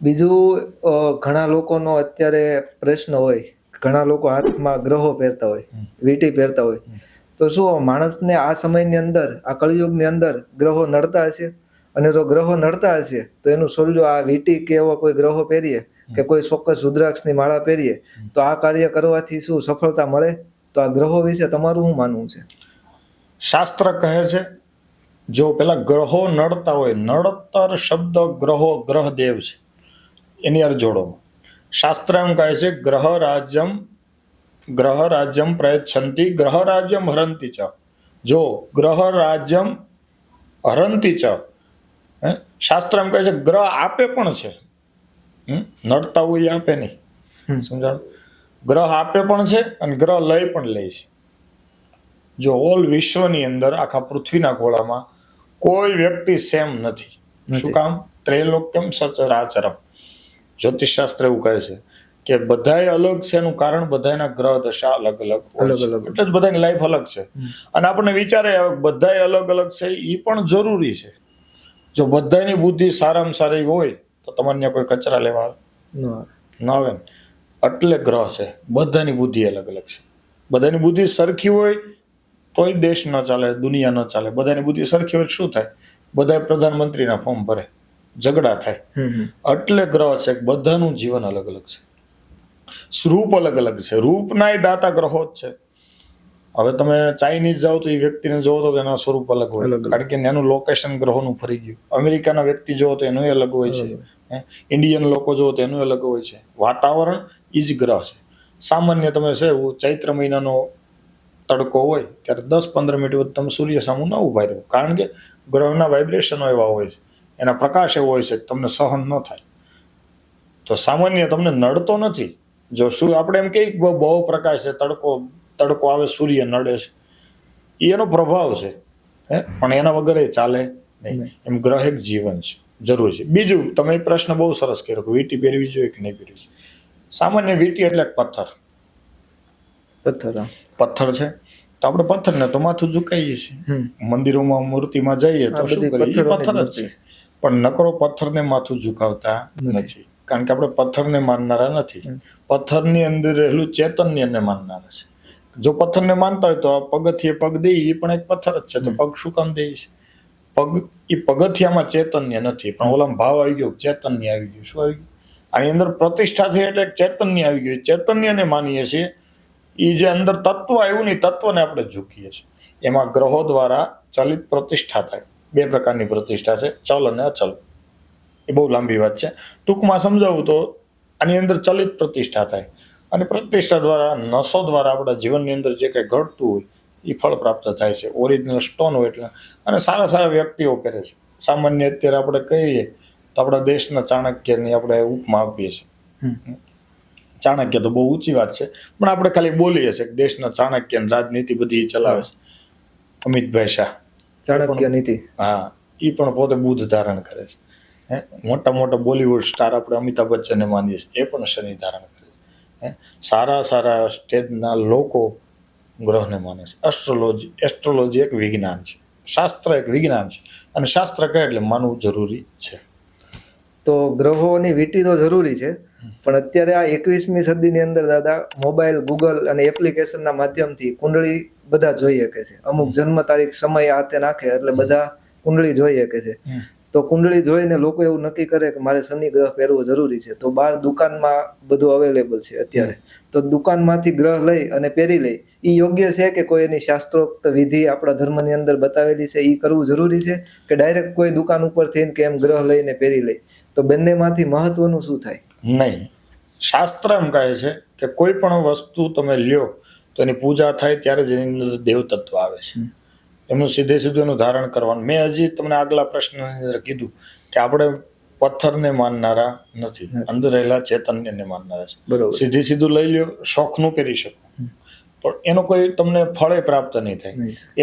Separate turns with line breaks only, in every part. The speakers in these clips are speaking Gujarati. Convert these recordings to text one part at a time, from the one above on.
બીજું ઘણા લોકોનો અત્યારે પ્રશ્ન હોય, ઘણા લોકો હાથમાં ગ્રહો પહેરતા હોય, વીંટી પહેરતા હોય, તો શું માણસને આ સમયની અંદર, આ કળિયુગની અંદર ગ્રહો નડતા હશે? અને જો ગ્રહો નડતા હશે તો એનું સોલ્યુ આ વીંટી કે એવા કોઈ ગ્રહો પહેરીએ કે કોઈ ચોક્કસ રુદ્રાક્ષની માળા પહેરીએ તો આ કાર્ય કરવાથી શું સફળતા મળે? તો આ ગ્રહો વિશે તમારું શું માનવું છે?
શાસ્ત્ર કહે છે જો પેલા ગ્રહો નડતા હોય, નડતર શબ્દ ગ્રહો ગ્રહદેવ છે એની અરજોડોમાં. શાસ્ત્ર એમ કહે છે ગ્રહ રાજ્યમ પ્રયચ્છન્તિ ગ્રહ રાજ્યમ હરંતિ ચ. જો ગ્રહ રાજ્યમ હરંતિ ચ, શાસ્ત્ર એમ કહે છે ગ્રહ આપે પણ છે, નડતા હોય આપે નહીં. સમજાણ? ગ્રહ આપે પણ છે અને ગ્રહ લઈ પણ લે છે. જો ઓલ વિશ્વની અંદર આખા પૃથ્વીના ગોળામાં કોઈ વ્યક્તિ સેમ નથી. શું કામ? ત્રૈલોક્યમ સચરાચરમ. જ્યોતિષશાસ્ત્ર એવું કહે છે કે બધાય અલગ છે એનું કારણ બધાના ગ્રહ દશા અલગ અલગ હોય છે, એટલે જ બધાની લાઈફ અલગ છે. અને આપણને વિચારે બધાય અલગ અલગ છે એ પણ જરૂરી છે. જો બધાની બુદ્ધિ સારામાં સારી હોય તો તમારે કોઈ કચરા લેવા ન આવે ને. એટલે ગ્રહ છે, બધાની બુદ્ધિ અલગ અલગ છે. બધાની બુદ્ધિ સરખી હોય તોય દેશ ન ચાલે, દુનિયા ન ચાલે. બધાની બુદ્ધિ સરખી હોય શું થાય? બધા પ્રધાનમંત્રીના ફોર્મ ભરે, ઝઘડા થાય. એટલે ગ્રહ છે, બધાનું જીવન અલગ અલગ છે, સ્વરૂપ અલગ અલગ છે. રૂપનાય દાતા ગ્રહો જ છે. હવે તમે ચાઇનીઝ જાઓ તો એ વ્યક્તિને જોવો તો એના સ્વરૂપ અલગ હોય, કારણ કે એનું લોકેશન ગ્રહોનું ફરી ગયું. અમેરિકાના વ્યક્તિ જોવો તો એનું અલગ હોય છે, ઇન્ડિયન લોકો જોવો તો એનું અલગ હોય છે. વાતાવરણ એ જ ગ્રહ છે. સામાન્ય તમે છે ચૈત્ર મહિનાનો તડકો હોય ત્યારે 10-15 મિનિટ વચ્ચે તમે સૂર્ય સામું ન ઉભા રહ્યો, કારણ કે ગ્રહના વાઇબ્રેશનો એવા હોય છે, એના પ્રકાશ એવો હોય છે કે તમને સહન ન થાય. તો સામાન્ય તમને નડતો નથી. જો શું આપણે એમ કહીએ બહુ પ્રકાશ છે, તડકો આવે, સૂર્ય નડે છે, એ એનો પ્રભાવ છે, પણ એના વગર એ ચાલે નહીં. એમ ગ્રહ એક જીવન છે, જરૂર છે. બીજું, તમે પ્રશ્ન બહુ સરસ કર્યો કે વીંટી પહેરવી જોઈએ કે નહીં પહેરવી. સામાન્ય વીંટી એટલે પથ્થર છે. તો આપણે પથ્થરને તો માથું ઝુકાઈએ છીએ, મંદિરોમાં મૂર્તિમાં જઈએ તો શું કરીએ? એ પથ્થર જ છે. પણ નકરો પથ્થરને માથું ઝુકાવતા નથી, કારણ કે આપણે પથ્થરને માનનારા નથી. પથ્થરની અંદર રહેલું ચૈતન્યને માનનારા છે. જો પથ્થરને માનતા હોય તો પગથિયે પગ દે એ પણ એક પથ્થર જ છે. તો પગ શું કામ દે છે? પગ એ પગથિયામાં ચૈતન્ય નથી, પણ ઓલામાં ભાવ આવી ગયો, ચૈતન્ય આવી ગયું. શું આવી ગયું? આની અંદર પ્રતિષ્ઠા થઈ એટલે ચૈતન્ય આવી ગયું. ચૈતન્યને માનીએ છીએ. એ જે અંદર તત્વ આવ્યું ને, તત્વને આપણે ઝૂકીએ છીએ. એમાં ગ્રહો દ્વારા ચલિત પ્રતિષ્ઠા થાય. 2 પ્રકારની પ્રતિષ્ઠા છે, ચલ અને અચલ. એ બહુ લાંબી વાત છે. ટૂંકમાં સમજાવું તો આની અંદર ચલિત પ્રતિષ્ઠા થાય, અને પ્રતિષ્ઠા દ્વારા, નસો દ્વારા આપણા જીવનની અંદર જે કંઈ ઘટતું હોય એ ફળ પ્રાપ્ત થાય છે. ઓરિજિનલ સ્ટોન હોય એટલે. અને સારા સારા વ્યક્તિઓ પહેરે છે. સામાન્ય અત્યારે આપણે કહીએ તો આપણા દેશના ચાણક્યની આપણે ઉપમા આપીએ છીએ. ચાણક્ય તો બહુ ઊંચી વાત છે, પણ આપણે ખાલી બોલીએ છીએ કે દેશના ચાણક્ય રાજનીતિ બધી ચલાવે છે. અમિતભાઈ શાહ,
ચાણક્ય નીતિ.
હા, એ પણ પોતે બુદ્ધ ધારણ કરે છે. મોટા મોટા બોલિવૂડ સ્ટાર આપણે અમિતાભ બચ્ચનને માનીએ છીએ, એ પણ શનિ ધારણ કરે છે. સારા સારા સ્ટેજના લોકો ગ્રહને માને છે. એસ્ટ્રોલોજી એક વિજ્ઞાન છે, શાસ્ત્ર એક વિજ્ઞાન છે, અને શાસ્ત્ર કહે એટલે માનવું જરૂરી છે.
તો ગ્રહોની વીંટી તો જરૂરી છે, પણ અત્યારે આ 21મી સદીની અંદર દાદા મોબાઈલ, ગૂગલ અને એપ્લિકેશનના માધ્યમથી કુંડળી બધા જોઈ શકે છે. અમુક જન્મ તારીખ, સમય આ તે નાખે એટલે બધા કુંડળી જોઈ શકે છે. તો કુંડળી જોઈને લોકો એવું નક્કી કરે કે મારે શનિ ગ્રહ પહેરવો જરૂરી છે. તો બહાર દુકાનમાં બધું અવેલેબલ છે અત્યારે. તો દુકાનમાંથી ગ્રહ લઈ અને પહેરી લે એ યોગ્ય છે કે કોઈ એની શાસ્ત્રોક્ત વિધિ આપણા ધર્મની અંદર બતાવેલી છે એ કરવું જરૂરી છે, કે ડાયરેક્ટ કોઈ દુકાન ઉપરથી કે એમ ગ્રહ લઈને પહેરી લે? તો બંનેમાંથી મહત્વનું શું થાય?
નહીં, શાસ્ત્ર એમ કહે છે કે કોઈ પણ વસ્તુ તમે લ્યો તો એની પૂજા થાય ત્યારે જ એની અંદર દેવતત્વ આવે છે. એમનું સીધે સીધું એનું ધારણ કરવાનું. મેં હજી તમને આગલા પ્રશ્નની અંદર કીધું કે આપણે પથ્થરને માનનારા નથી, અંદર રહેલા ચૈતન્યને માનનારા છે. સીધે સીધું લઈ લ્યો, શોખનું પહેરી શકો, પણ એનો કોઈ તમને ફળે પ્રાપ્ત નહીં થાય.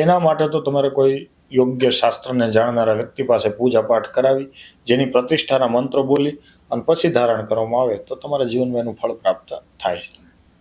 એના માટે તો તમારે કોઈ યોગ્ય શાસ્ત્રને જાણનારા વ્યક્તિ પાસે પૂજા પાઠ કરાવી, જેની પ્રતિષ્ઠાના મંત્રો બોલી અને પછી ધારણ કરવામાં આવે તો તમારા જીવનમાં એનું ફળ પ્રાપ્ત થાય છે.